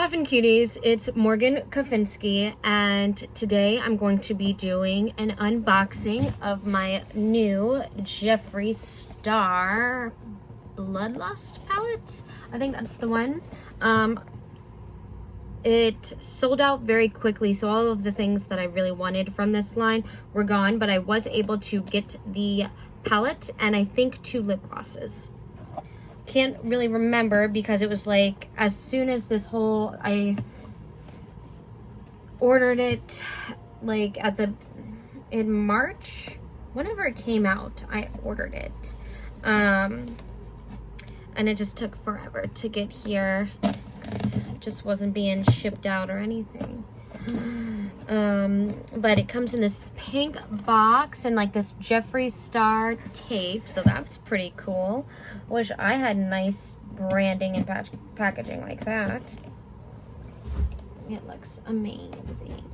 Puffin Cuties, it's Morgan Kafinsky, and today I'm going to be doing an unboxing of my new Jeffree Star Bloodlust palette. I think that's the one. It sold out very quickly, so all of the things that I really wanted from this line were gone, but I was able to get the palette and I think 2 lip glosses. Can't really remember because it was like as soon as this whole, I ordered it like in March, whenever it came out, I ordered it. And it just took forever to get here. It just wasn't being shipped out or anything. But it comes in this pink box and like this Jeffree Star tape, so that's pretty cool. Wish I had nice branding and packaging like that. It looks amazing.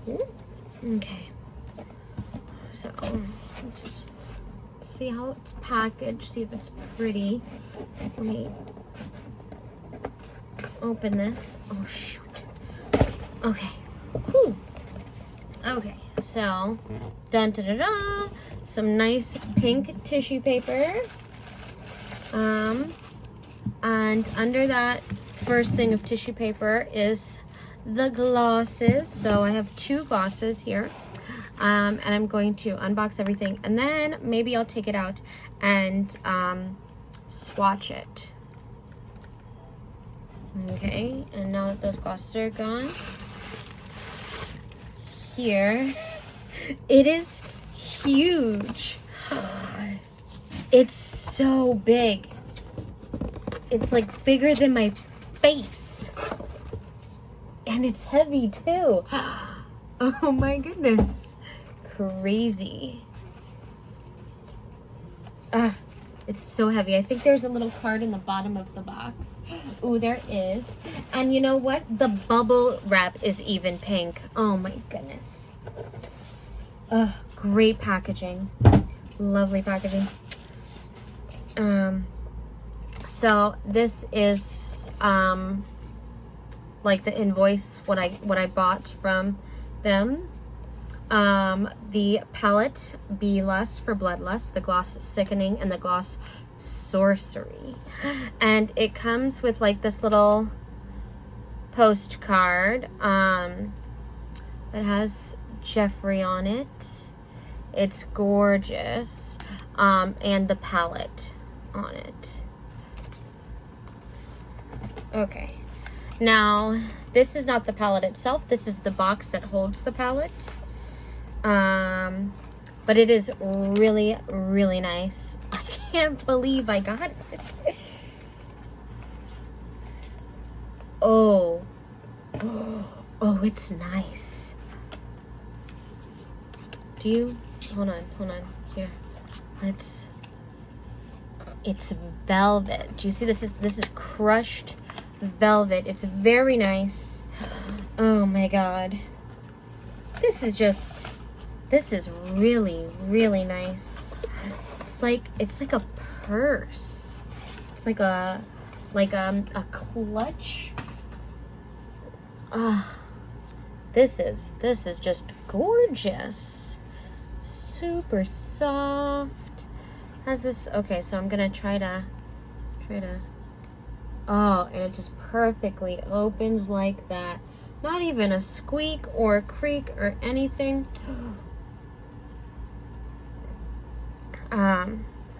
Ooh. Okay, so just see how it's packaged, see if it's pretty. Let me open this. Oh shoot. Okay. Whew. Okay, so dun da da da, some nice pink tissue paper. And under that first thing of tissue paper is the glosses. So I have 2 glosses here. And I'm going to unbox everything and then maybe I'll take it out and swatch it. Okay, and now that those glosses are gone, here it is huge. It's so big. It's like bigger than my face. And it's heavy too. Oh my goodness. Crazy. It's so heavy. I think there's a little card in the bottom of the box. Ooh, there is. And you know what? The bubble wrap is even pink. Oh my goodness. Great packaging. Lovely packaging. So this is like the invoice, what I bought from them. The palette BLOODLUST for Bloodlust, the gloss Sickening, and the gloss Sorcery. And it comes with like this little postcard that has Jeffree on it. It's gorgeous. And the palette on it. Okay. Now, this is not the palette itself. This is the box that holds the palette. But it is really, really nice. I can't believe I got it. Oh, it's nice. Do you, hold on, here. It's velvet. Do you see this is crushed velvet. It's very nice. Oh my God. This is really, really nice. It's like a purse. It's like a clutch. This is just gorgeous. Super soft. Has this, okay, so I'm gonna try to oh, and it just perfectly opens like that. Not even a squeak or a creak or anything.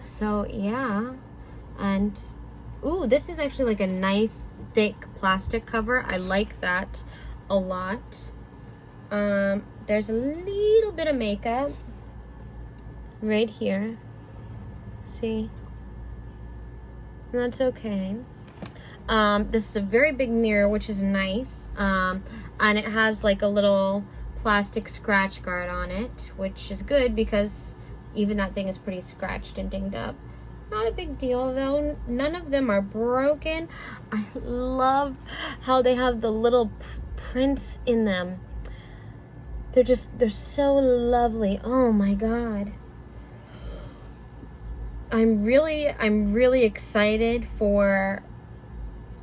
So yeah, and ooh, this is actually like a nice thick plastic cover. I like that a lot. There's a little bit of makeup right here. See? And that's okay. This is a very big mirror, which is nice. And it has like a little plastic scratch guard on it, which is good because even that thing is pretty scratched and dinged up. Not a big deal though. None of them are broken. I love how they have the little prints in them. They're so lovely. Oh my God. I'm really excited for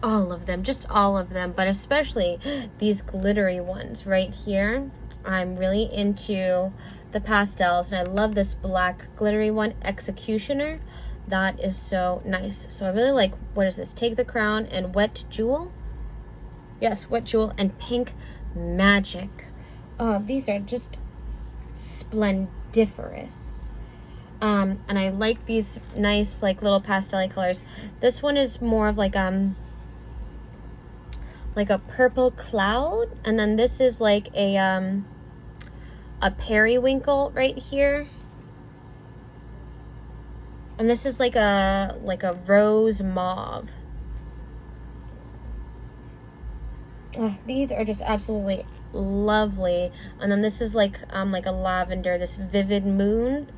all of them, just all of them, but especially these glittery ones right here. I'm really into the pastels, and I love this black glittery one, Executioner. That is so nice. So I really like, what is this? Take the Crown and Wet Jewel. Yes, Wet Jewel and Pink Magic. These are just splendiferous. And I like these nice, like, little pastel colors. This one is more of like a purple cloud, and then this is like a periwinkle right here, and this is like a rose mauve. Oh, these are just absolutely lovely. And then this is like a lavender, this vivid mood.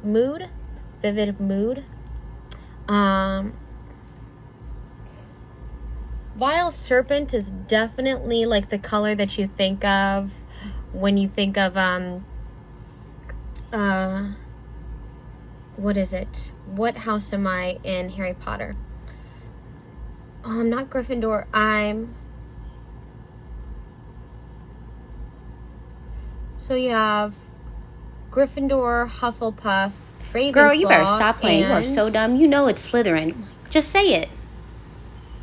Vile Serpent is definitely like the color that you think of when you think of what is it? What house am I in Harry Potter? Oh, I'm not Gryffindor. So you have Gryffindor, Hufflepuff, Ravenclaw. Girl, you better stop playing. You are so dumb. You know it's Slytherin. Just say it.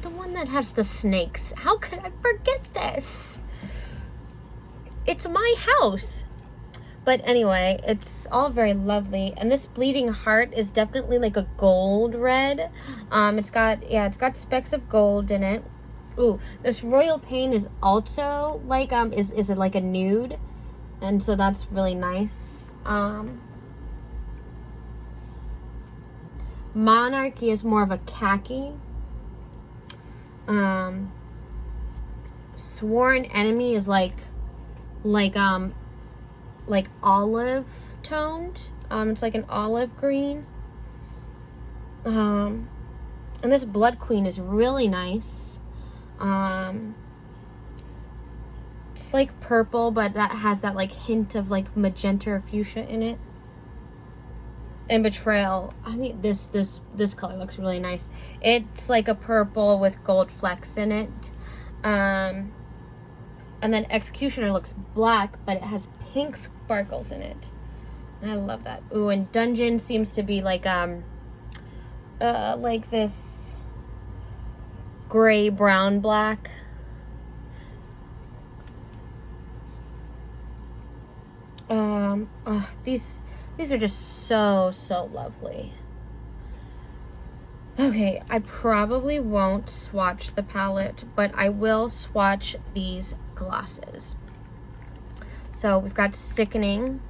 The one that has the snakes. How could I forget this? It's my house. But anyway, it's all very lovely. And this Bleeding Heart is definitely like a gold red. It's got specks of gold in it. Ooh, this Royal Pain is also like is it like a nude? And so that's really nice. Monarchy is more of a khaki. Sworn Enemy is like olive toned. It's like an olive green. And this Blood Queen is really nice. It's like purple, but that has that like hint of like magenta or fuchsia in it. And Betrayal, I think this color looks really nice. It's like a purple with gold flecks in it. And then Executioner looks black, but it has pink sparkles in it. And I love that. Ooh, and Dungeon seems to be like this gray, brown, black. These are just so lovely. Okay, I probably won't swatch the palette, but I will swatch these glosses. So we've got Sickening.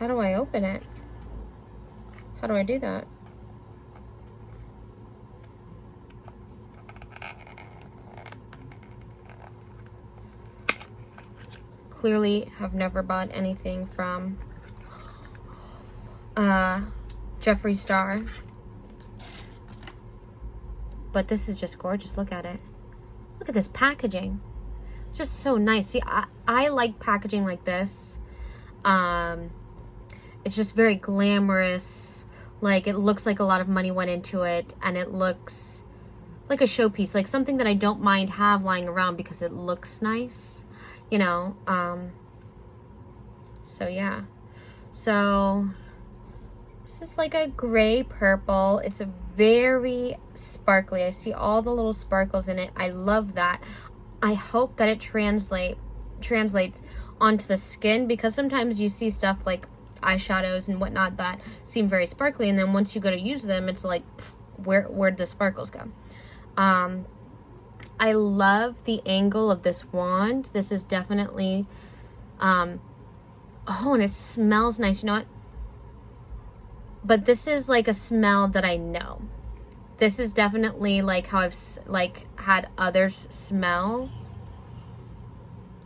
How do I open it? How do I do that? Clearly have never bought anything from Jeffree Star. But this is just gorgeous. Look at it. Look at this packaging. It's just so nice. See, I like packaging like this. It's just very glamorous. Like, it looks like a lot of money went into it, and it looks like a showpiece, like something that I don't mind have lying around because it looks nice, you know. So yeah. So this is like a gray purple. It's a very sparkly. I see all the little sparkles in it. I love that. I hope that it translates onto the skin, because sometimes you see stuff like eyeshadows and whatnot that seem very sparkly, and then once you go to use them, it's like, where'd the sparkles go? I love the angle of this wand. This is definitely oh, and it smells nice. You know what? But this is like a smell that I know. This is definitely like how I've like had others smell.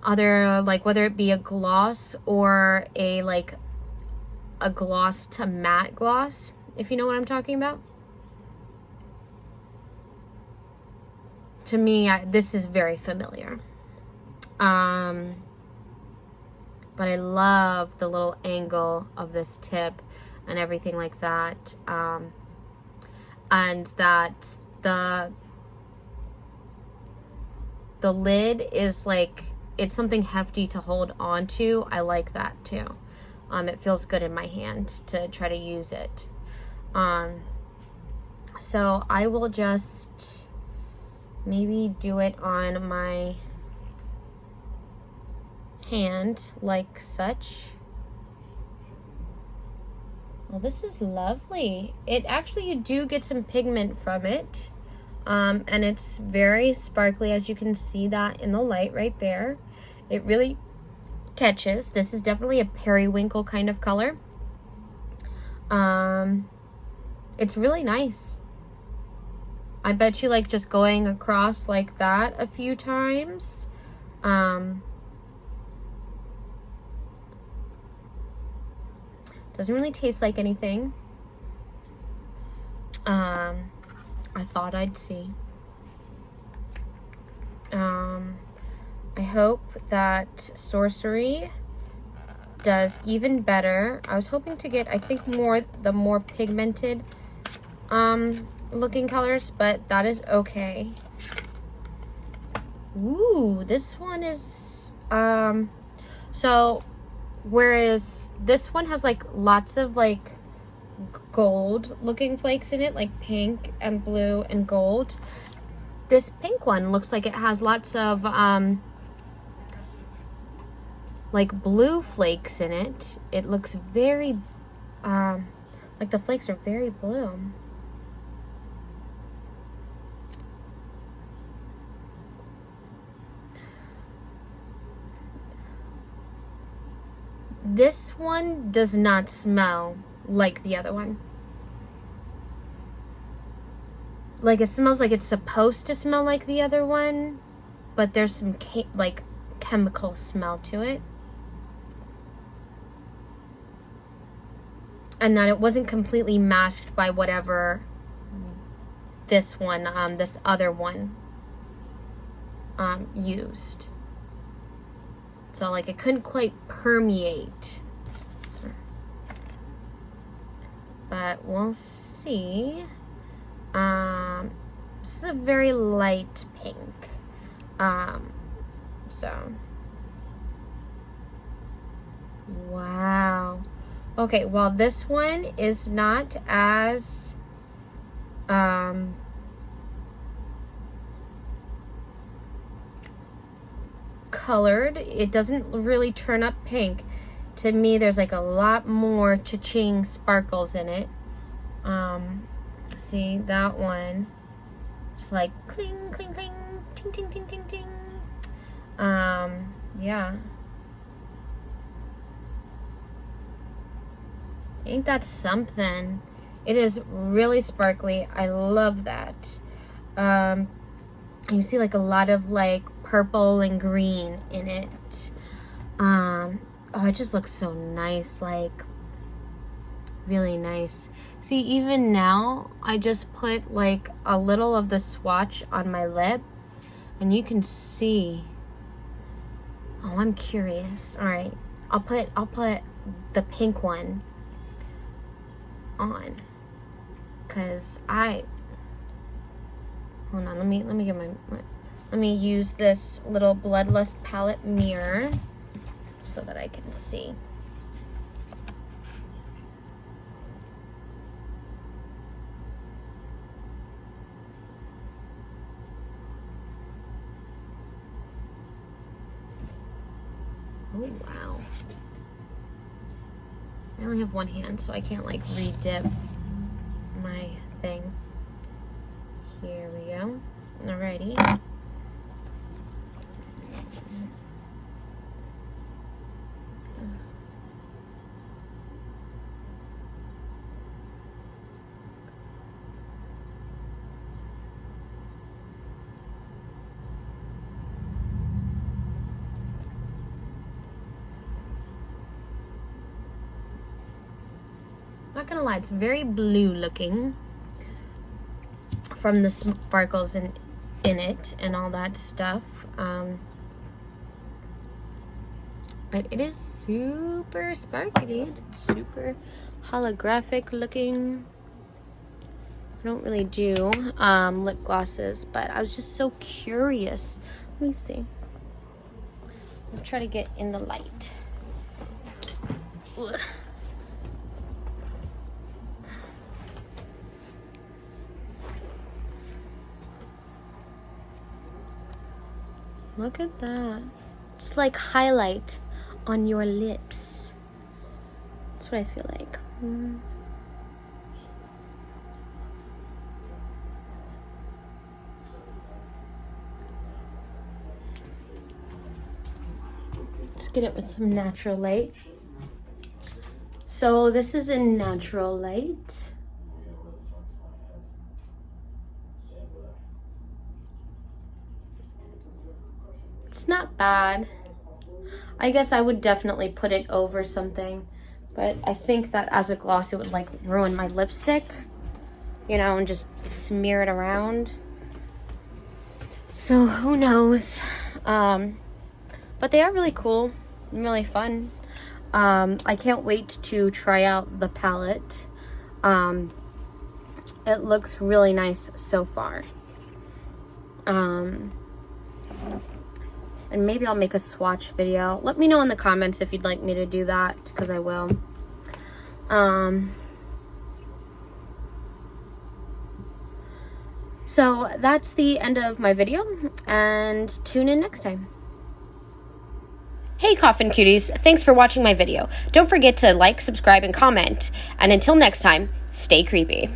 Other, like, whether it be a gloss or a gloss to matte gloss, if you know what I'm talking about. To me, this is very familiar. But but I love the little angle of this tip and everything like that. And that the lid is like, it's something hefty to hold on to. I like that too. It feels good in my hand to try to use it. So I will just maybe do it on my hand like such. Well, this is lovely. It actually, you do get some pigment from it. And it's very sparkly, as you can see that in the light right there. It really catches. This is definitely a periwinkle kind of color. It's really nice. I bet you like just going across like that a few times. Doesn't really taste like anything. I thought I'd see. I hope that Sorcery does even better. I was hoping to get, I think, the more pigmented looking colors, but that is okay. Ooh, this one is so whereas this one has like lots of like gold looking flakes in it, like pink and blue and gold, this pink one looks like it has lots of like blue flakes in it. It looks very like the flakes are very blue. This one does not smell like the other one. Like, it smells like it's supposed to smell like the other one, but there's some like chemical smell to it. And that it wasn't completely masked by whatever this one, this other one used. So like it couldn't quite permeate. But we'll see. This is a very light pink. So wow. Okay, well this one is not as colored. It doesn't really turn up pink. To me, there's like a lot more cha-ching sparkles in it. See that one? It's like cling, cling, cling, ting, ting, ting, ting, ting. Yeah. Ain't that something? It is really sparkly. I love that. You see like a lot of like purple and green in it. Oh, it just looks so nice, like really nice. See, even now I just put like a little of the swatch on my lip and you can see. Oh, I'm curious. All right, I'll put the pink one on, cause hold on, let me get let me use this little Bloodlust palette mirror so that I can see. Oh wow. I only have one hand, so I can't like re-dip my thing. Here we go. Alrighty. Not gonna lie, it's very blue looking from the sparkles in it and all that stuff. but it is super sparkly. It's super holographic looking. I don't really do lip glosses, but I was just so curious. Let me see. I'll try to get in the light. Ugh. Look at that. It's like highlight on your lips. That's what I feel like. Let's get it with some natural light. So this is in natural light. It's not bad. I guess I would definitely put it over something, but I think that as a gloss it would like ruin my lipstick, you know, and just smear it around. So who knows? But they are really cool and really fun. I can't wait to try out the palette. It looks really nice so far. And maybe I'll make a swatch video. Let me know in the comments if you'd like me to do that, because I will. So that's the end of my video, and tune in next time. Hey Coffin Cuties, thanks for watching my video. Don't forget to like, subscribe, and comment. And until next time, stay creepy.